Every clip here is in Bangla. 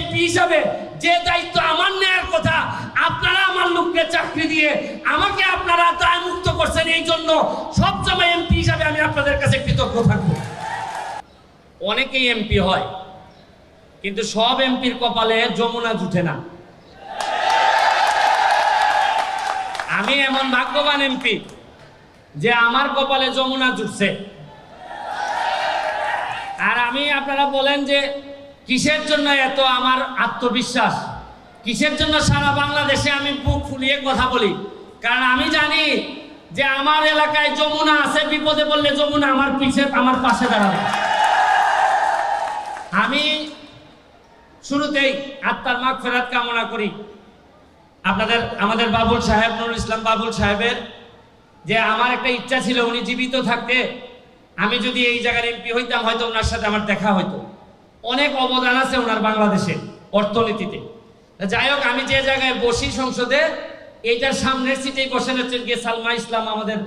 এমপি হিসাবে যে দায়িত্ব আমার নেয়ার কথা, আপনারা আমার লোককে চাকরি দিয়ে আমাকে আপনারা দায় মুক্ত করছেন। এই জন্য সবসময় এমপি হিসাবে আমি আপনাদের কাছে কৃতজ্ঞ থাকবো। অনেকেই এমপি হয়, কিন্তু সব এমপির কপালে যমুনা জুটে না। আমি এমন ভাগ্যবান এমপি যে আমার কপালে যমুনা জুটছে। আর আমি, আপনারা বলেন যে কিসের জন্য এত আমার আত্মবিশ্বাস, কিসের জন্য সারা বাংলাদেশে আমি বুক ফুলিয়ে কথা বলি? কারণ আমি জানি যে আমার এলাকায় যমুনা আছে, বিপদে পড়লে যমুনা আমার পাশে দাঁড়াবে। আমি শুরুতেই আত্মার মাগফিরাত কামনা করি আমাদের বাবুল সাহেব, নুরুল ইসলাম বাবুল সাহেবের, যে আমার একটা ইচ্ছা ছিল উনি জীবিত থাকতে আমি যদি এই জায়গার এমপি হইতাম, হয়তো ওনার সাথে আমার দেখা হইতো। অনেক অবদান আছে ওনার বাংলাদেশে অর্থনীতিতে। যাই হোক, আমি যে জায়গায় বসি সংসদে, এইটার সামনের সিটেই বসেন হচ্ছেন গিয়ে সালমা ইসলাম, আমাদের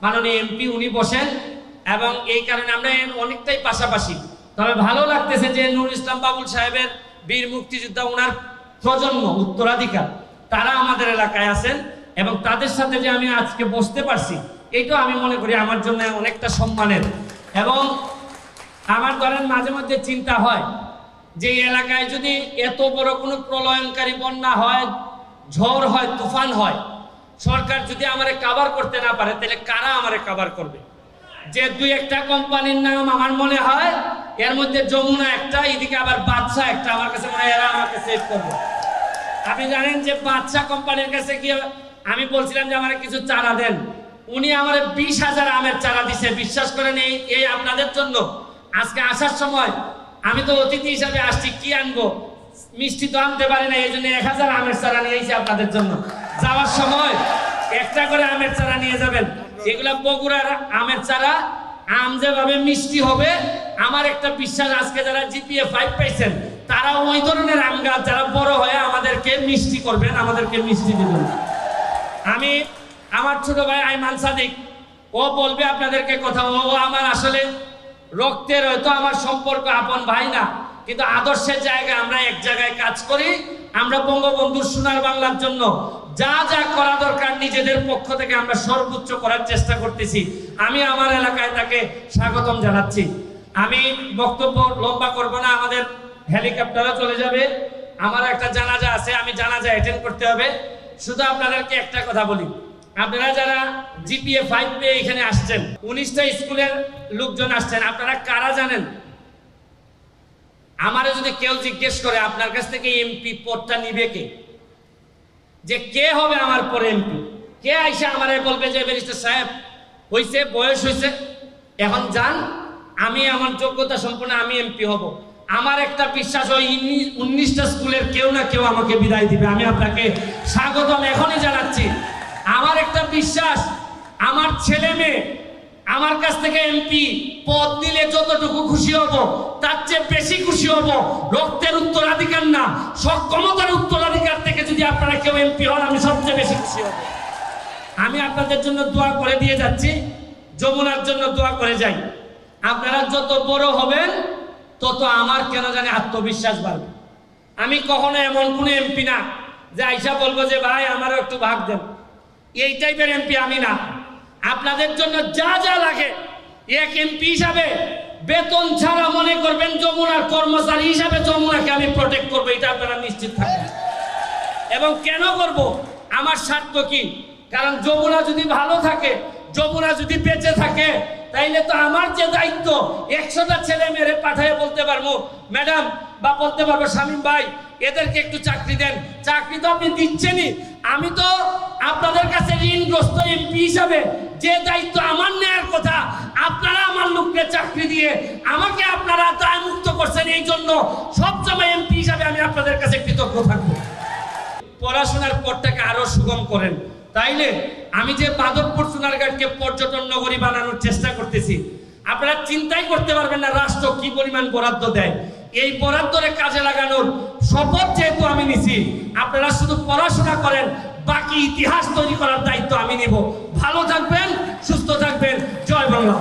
মাননীয় এমপি, উনি বসেন। এবং এই কারণে আমরা অনেকটাই পাশাপাশি। তবে ভালো লাগতেছে যে নুরুল ইসলাম বাবুল সাহেবের বীর মুক্তিযোদ্ধা, ওনার প্রজন্ম উত্তরাধিকার, তারা আমাদের এলাকায় আছেন এবং তাদের সাথে যে আমি আজকে বসতে পারছি, এইটাও আমি মনে করি আমার জন্য অনেকটা সম্মানের। এবং আমার ধরেন মাঝে মধ্যে চিন্তা হয় যে এই এলাকায় যদি এত বড় কোনো প্রলয়ঙ্কারী বন্যা হয়, ঝড় হয়, তুফান হয়, সরকার যদি আমারে কাভার করতে না পারে, তাহলে কারা আমারে কাভার করবে? যে দুই একটা কোম্পানির নাম আমার মনে হয়, এর মধ্যে যমুনা একটা, এদিকে আবার বাদশা একটা, আমার কাছে মনে হয় এরা আমাকে সেভ করবে। আপনি জানেন যে বাদশা কোম্পানির কাছে গিয়ে আমি বলছিলাম যে আমার কিছু চারা দেন, উনি আমার 20,000 আমের চারা দিছে। বিশ্বাস করেন, এই আপনাদের জন্য আজকে আসার সময় আমি তো অতিথি হিসাবে আসছি, কি আনবো, মিষ্টি তো আনতে পারি না, এই জন্য 1000 আমের চারা নিয়ে এসেছি আপনাদের জন্য। যাওয়ার সময় একটা করে আমের চারা নিয়ে যাবেন। এগুলা বগুড়ার আমের চারা, আম যেভাবে মিষ্টি হবে, আমার একটা বিশ্বাস, আজকে যারা জিপিএ 5 পাইছেন তারা ওই ধরনের আম গাছ যারা বড় হয়ে আমাদেরকে মিষ্টি করবেন, আমাদেরকে মিষ্টি দিবেন। আমি, আমার ছোট ভাই আইমান সাদিক, ও বলবে আপনাদেরকে কথা, ও আমার আসলে রক্তের, হয়তো আমার সম্পর্ক আপন ভাই না, কিন্তু আদর্শের জায়গায় আমরা এক জায়গায় কাজ করি। আমরা বঙ্গবন্ধুর সোনার বাংলার জন্য যা যা করা দরকার নিজেদের পক্ষ থেকে আমরা সর্বোচ্চ করার চেষ্টা করতেছি। আমি আমার এলাকায় তাকে স্বাগতম জানাচ্ছি। আমি বক্তব্য লম্বা করব না, আমাদের হেলিকপ্টারও চলে যাবে, আমার একটা জানাজা আছে, আমি জানাজা অ্যাটেন্ড করতে হবে। শুধু আপনাদেরকে একটা কথা বলি, আপনারা যারা জিপিএ 5 পেয়ে এখানে আসছেন, 19টা স্কুলের লোকজন আসছেন, আপনারা কারা জানেন? আমারে যদি কেউ জিজ্ঞেস করে আপনার কাছ থেকে এমপি পদটা নিবে কে, যে কে হবে আমার পরে এমপি, কে আইসা আমারে বলবে যে ব্যারিস্টার সাহেব হইছে, বয়স হইছে, এখন যান, আমি আমার যোগ্যতা সম্পন্ন আমি এমপি হব। আমার একটা বিশ্বাস, ওই 19টা স্কুলের কেউ না কেউ আমাকে বিদায় দিবে। আমি আপনাকে স্বাগতম এখনই জানাচ্ছি। আমার একটা বিশ্বাস, আমার ছেলে মেয়ে আমার কাছ থেকে এমপি পদ নিলে যতটুকু খুশি হব, তার চেয়ে বেশি খুশি হব রক্তের উত্তরাধিকার না, সক্ষমতার উত্তরাধিকার থেকে যদি আপনারা কেউ এমপি হন, আমি সবচেয়ে বেশি খুশি হব। আমি আপনাদের জন্য দোয়া করে দিয়ে যাচ্ছি, যমুনার জন্য দোয়া করে যাই। আপনারা যত বড় হবেন তত আমার কেন জানি আত্মবিশ্বাস বাড়বে। আমি কখনো এমন কোনো এমপি না যে আইসা বলবো যে ভাই আমারও একটু ভাগ দেন, এই টাইপের এমপি আমি না। আপনাদের জন্য যা যা লাগে এক এমপি হিসাবে বেতন ছাড়া মনে করবেন যমুনার কর্মচারী হিসাবে যমুনাকে আমি প্রোটেক্ট করবো, এটা আপনারা নিশ্চিত থাকবেন। এবং কেন করব, আমার স্বার্থ কি? কারণ যমুনা যদি ভালো থাকে, যমুনা যদি বেঁচে থাকে, তাইলে তো আমার যে দায়িত্ব 100টা ছেলে মেরে পাঠায় বলতে পারবো ম্যাডাম, বা বলতে পারবো শামীম ভাই এদেরকে একটু চাকরি দেন। চাকরি তো আপনি দিচ্ছেনই, আমি তো আপনাদের কাছে ঋণগ্রস্ত এমপি হিসাবে যে দায়িত্ব আমার নেয়ার কথা, আপনারা আমার লোককে চাকরি দিয়ে আমাকে আপনারা দায় মুক্ত করছেন। এই জন্য সবসময় এমপি হিসাবে আমি আপনাদের কাছে কৃতজ্ঞ থাকবো। পড়াশোনার পথটাকে আরো সুগম করেন, তাইলে আমি যে বাদরপুর সোনারঘাটকে পর্যটন নগরী বানানোর চেষ্টা করতেছি, আপনারা চিন্তাই করতে পারবেন না রাষ্ট্র কি পরিমাণ বরাদ্দ দেয়। এই বরাদ্দরে কাজে লাগানোর শপথ যেহেতু আমি নিছি, আপনারা শুধু পড়াশোনা করেন, বাকি ইতিহাস তৈরি করার দায়িত্ব আমি নিব। ভালো থাকবেন, সুস্থ থাকবেন। জয় বাংলা।